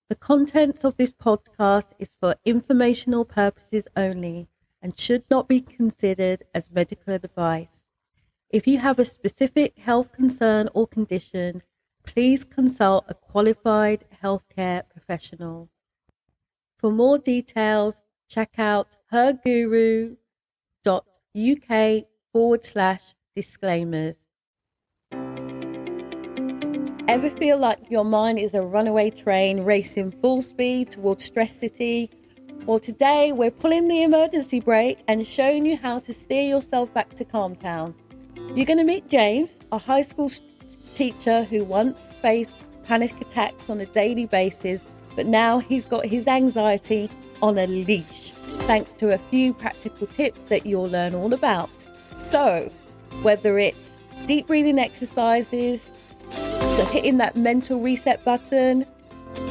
The contents of this podcast is for informational purposes only and should not be considered as medical advice. If you have a specific health concern or condition, please consult a qualified healthcare professional. For more details, check out herguru.uk/disclaimers. Ever feel like your mind is a runaway train racing full speed towards Stress City? Well, today we're pulling the emergency brake and showing you how to steer yourself back to Calm Town. You're going to meet James, a high school teacher who once faced panic attacks on a daily basis, but now he's got his anxiety on a leash, thanks to a few practical tips that you'll learn all about. So, whether it's deep breathing exercises, so hitting that mental reset button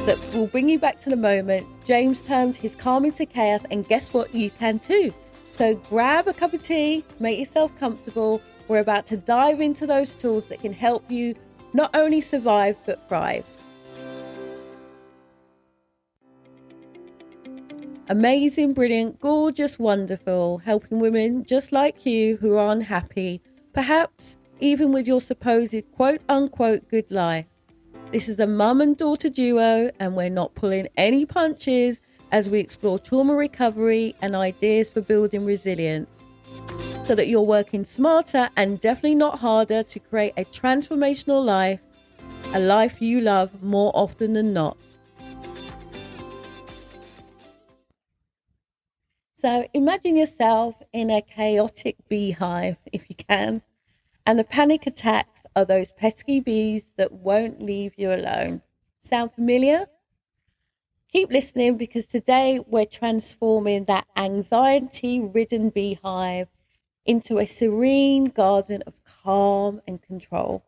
that will bring you back to the moment, James turned his calm into chaos, and guess what? You can too. So grab a cup of tea, make yourself comfortable. We're about to dive into those tools that can help you not only survive, but thrive. Amazing, brilliant, gorgeous, wonderful, helping women just like you who are unhappy, perhaps even with your supposed quote-unquote good life. This is a mum and daughter duo, and we're not pulling any punches as we explore trauma recovery and ideas for building resilience, so that you're working smarter and definitely not harder to create a transformational life, a life you love more often than not. So imagine yourself in a chaotic beehive, if you can. And the panic attacks are those pesky bees that won't leave you alone. Sound familiar? Keep listening, because today we're transforming that anxiety-ridden beehive into a serene garden of calm and control.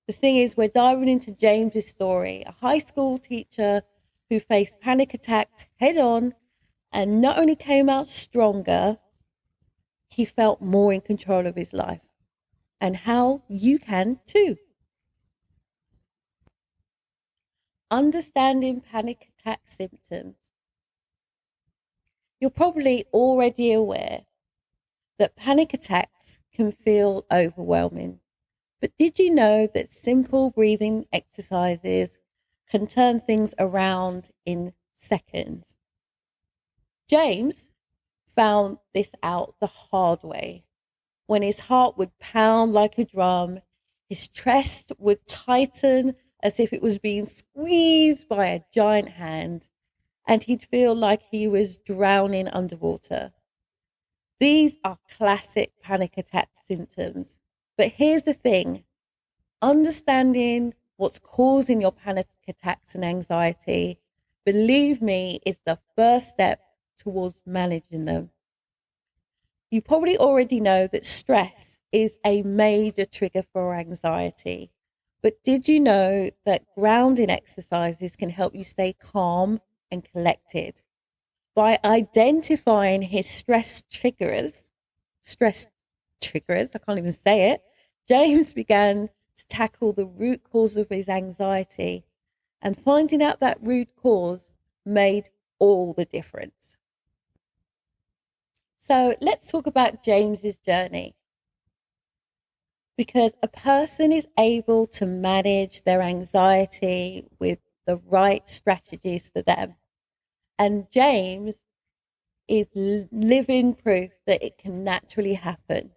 The thing is, we're diving into James's story, a high school teacher who faced panic attacks head on and not only came out stronger, he felt more in control of his life. And how you can too. Understanding panic attack symptoms. You're probably already aware that panic attacks can feel overwhelming. But did you know that simple breathing exercises can turn things around in seconds? James found this out the hard way. When his heart would pound like a drum, his chest would tighten as if it was being squeezed by a giant hand, and he'd feel like he was drowning underwater. These are classic panic attack symptoms. But here's the thing, understanding what's causing your panic attacks and anxiety, believe me, is the first step towards managing them. You probably already know that stress is a major trigger for anxiety. But did you know that grounding exercises can help you stay calm and collected? By identifying his stress triggers, I can't even say it, James began to tackle the root cause of his anxiety. And finding out that root cause made all the difference. So let's talk about James's journey, because a person is able to manage their anxiety with the right strategies for them. And James is living proof that it can naturally happen.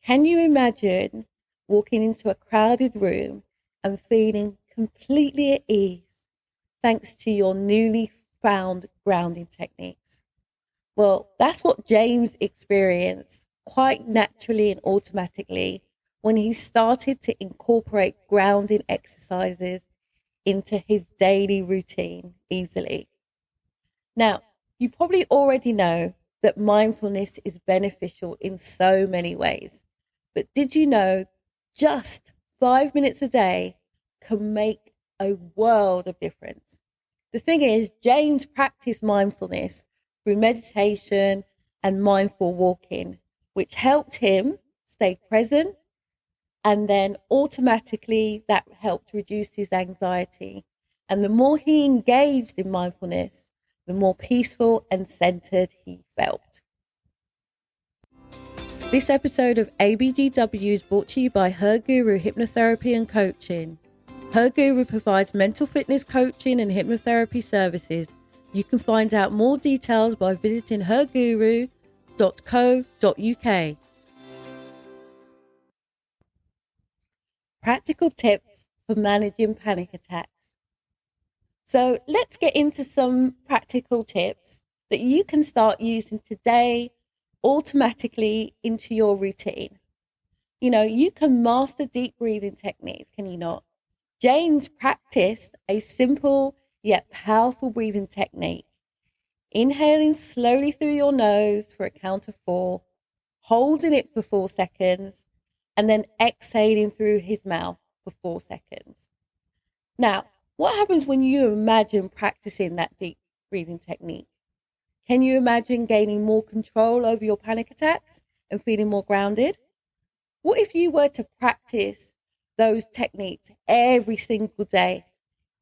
Can you imagine walking into a crowded room and feeling completely at ease thanks to your newly found grounding techniques? Well, that's what James experienced quite naturally and automatically when he started to incorporate grounding exercises into his daily routine easily. Now, you probably already know that mindfulness is beneficial in so many ways. But did you know just 5 minutes a day can make a world of difference? The thing is, James practiced mindfulness through meditation and mindful walking, which helped him stay present, and then automatically that helped reduce his anxiety. And the more he engaged in mindfulness, the more peaceful and centered he felt. This episode of ABGW is brought to you by Her Guru Hypnotherapy and Coaching. Her Guru provides mental fitness coaching and hypnotherapy services. You can find out more details by visiting herguru.co.uk. Practical tips for managing panic attacks. So let's get into some practical tips that you can start using today automatically into your routine. You know, you can master deep breathing techniques, can you not? James practiced a simple yet powerful breathing technique. Inhaling slowly through your nose for a count of 4, holding it for 4 seconds, and then exhaling through his mouth for 4 seconds. Now, what happens when you imagine practicing that deep breathing technique? Can you imagine gaining more control over your panic attacks and feeling more grounded? What if you were to practice those techniques every single day,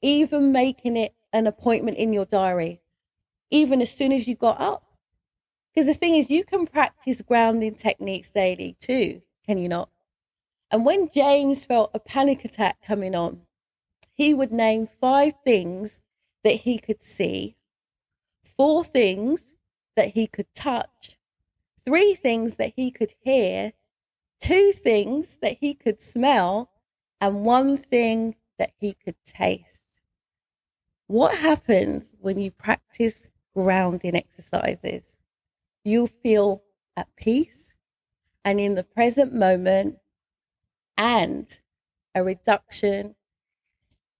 even making it an appointment in your diary, even as soon as you got up? Because the thing is, you can practice grounding techniques daily too, can you not? And when James felt a panic attack coming on, he would name 5 things that he could see, 4 things that he could touch, 3 things that he could hear, 2 things that he could smell, and 1 thing that he could taste. What happens when you practice grounding exercises? You'll feel at peace and in the present moment, and a reduction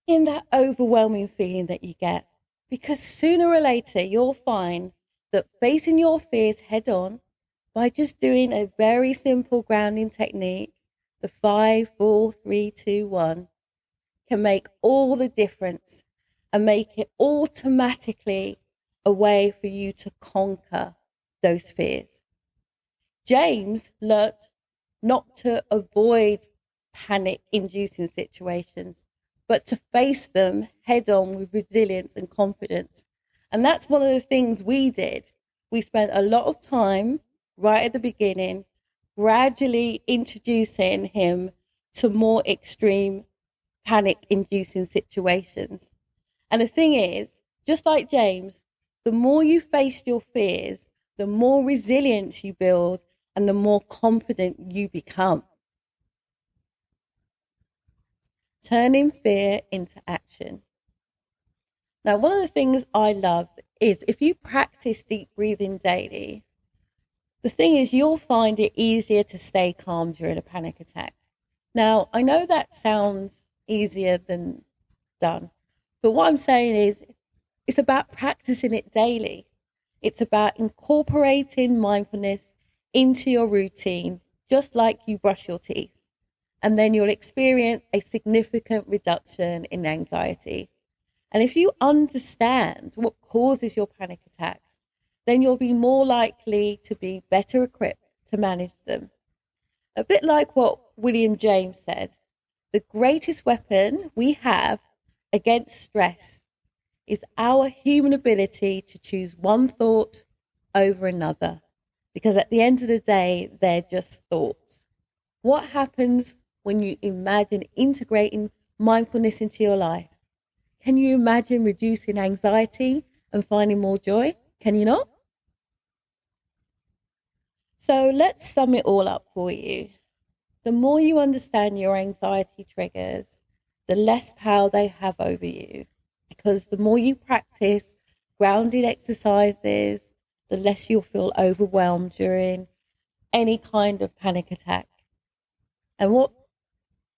in that overwhelming feeling that you get. Because sooner or later, you'll find that facing your fears head on by just doing a very simple grounding technique, the 5, 4, 3, 2, 1, can make all the difference and make it automatically a way for you to conquer those fears. James learnt not to avoid panic-inducing situations, but to face them head on with resilience and confidence. And that's one of the things we did. We spent a lot of time right at the beginning, gradually introducing him to more extreme panic-inducing situations. And the thing is, just like James, the more you face your fears, the more resilience you build and the more confident you become. Turning fear into action. Now, one of the things I love is if you practice deep breathing daily, the thing is you'll find it easier to stay calm during a panic attack. Now, I know that sounds easier than done, but what I'm saying is it's about practicing it daily. It's about incorporating mindfulness into your routine, just like you brush your teeth. And then you'll experience a significant reduction in anxiety. And if you understand what causes your panic attacks, then you'll be more likely to be better equipped to manage them. A bit like what William James said, the greatest weapon we have against stress is our human ability to choose one thought over another. Because at the end of the day, they're just thoughts. What happens when you imagine integrating mindfulness into your life? Can you imagine reducing anxiety and finding more joy? Can you not? So let's sum it all up for you. The more you understand your anxiety triggers, the less power they have over you. Because the more you practice grounding exercises, the less you'll feel overwhelmed during any kind of panic attack. And what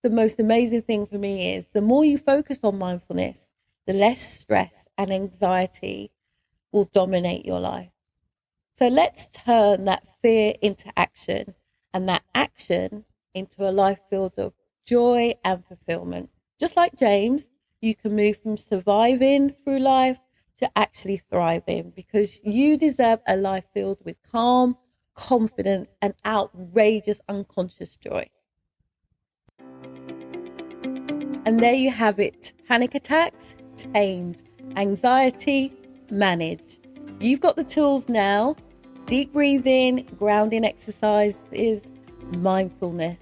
the most amazing thing for me is, the more you focus on mindfulness, the less stress and anxiety will dominate your life. So let's turn that fear into action and that action into a life filled of joy and fulfillment. Just like James, you can move from surviving through life to actually thriving, because you deserve a life filled with calm, confidence, and outrageous unconscious joy. And there you have it. Panic attacks, tamed, anxiety managed. You've got the tools now: deep breathing, grounding exercises, mindfulness,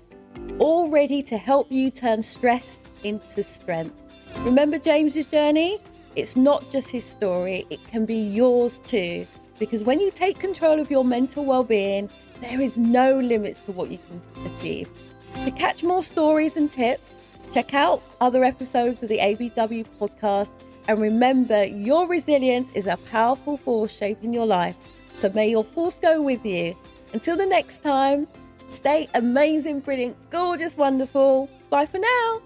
all ready to help you turn stress into strength. Remember James's journey? It's not just his story, it can be yours too. Because when you take control of your mental well-being, there is no limits to what you can achieve. To catch more stories and tips, check out other episodes of the ABW podcast. And remember, your resilience is a powerful force shaping your life. So may your force go with you. Until the next time, stay amazing, brilliant, gorgeous, wonderful. Bye for now.